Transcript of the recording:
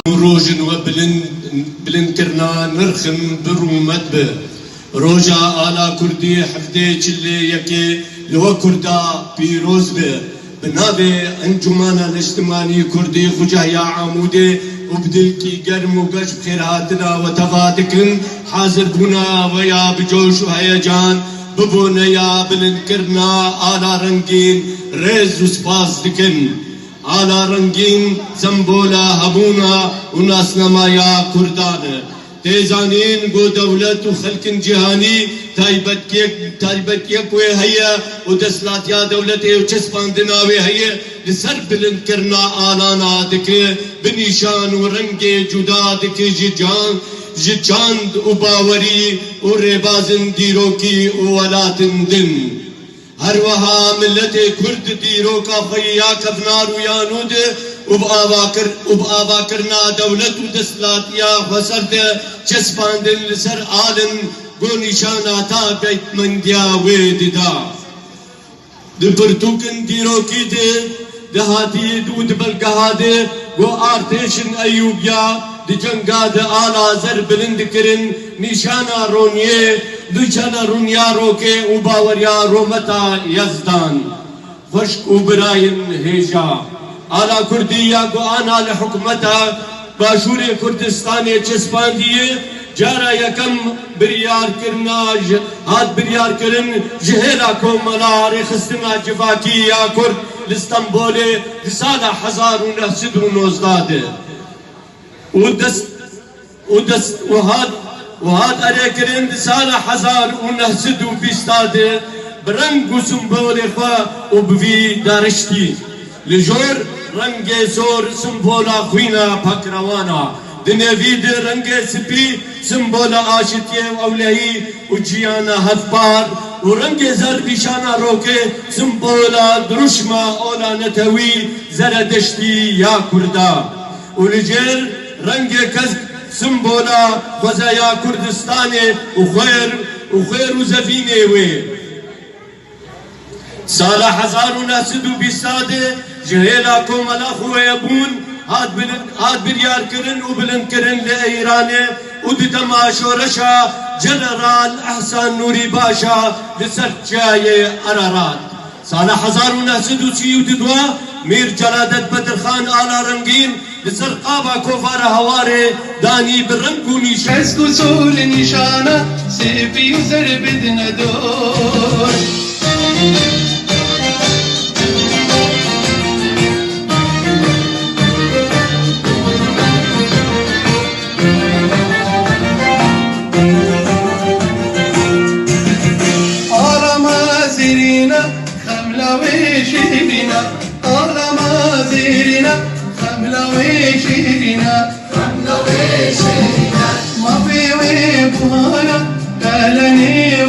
روجن وبلن كرنا نرخم برومت به روجا آلا كردي حفظي چلي يكي لو كردا بيروز به بنابي انجمانا الاجتماعي كردي خجه يا عمودي وبدلكي قرم وقش بخيراتنا وتفاتكن حاضر بنا ويا بجوش وهيجان ببونا يا بلنكرنا على رنگين رز وسپاس دكن على رنگين زنبولا هبونا وناسنا يا كردان تيزانين قو دولت وخلق جهاني تايبت يك وهي ودسلات يا دولتي وچسبان دناوي هي لسر بلنكرنا آلانا دك بنيشان ورنگ جدا دك جاند وباوري وربازن ديروكي وولاتن دن هر وها ملت كرد ديروكا خيا كفنار ويانود وبآبا كرنا دولت ودسلات يا وسرد چسبان دن لسر آلن گو نشاناتا بیت مندیا ویددا دبرتوکن دیروکی دهاتی دود بلگهاده گو آرتشن ایوبیا دی جنگاد آلا زر بلند کرن نشانا رونیه نشانا رونیا روکه و باوریا رومتا یزدان خشک و براین هیجا آلا کردیا گو آنا لحکمتا باشور کردستان چسپاندیه جارا یکم بریار کرنا هاد بریار کرن جهلا کوملا رخستنا جفاکی یا کرد لستنبول لسال 1919 وهاد اري کرن لسال 1920 برنگ و سنبول خوا و بوی دارشتی لجور رنگ سور سنبولا خوینا پاکروانا دنوید رنگ سپی سمبولا آشتیه و اولهی و جیانا هفبار و رنگ زر بیشانا روکه سمبولا درشما اولا نتوی زردشتی یا کردا و لجر رنگ کز سمبولا خوزا یا کردستان و خیر و زفینه وی سال 1920 جهیلا کوملا خوی بون هاد بريار كرن وبلن كرن لإيراني ودي تماشو رشا جنرال أحسان نوري باشا لسرچاي أرارات سال 1932 مير جلادت بدر خان آلا رنگين لسر قابا كوفار هواري داني بالرنگو نيشان اسكو سول نشانة سيفي وزر بدنا دور ما في وين بهانا قالني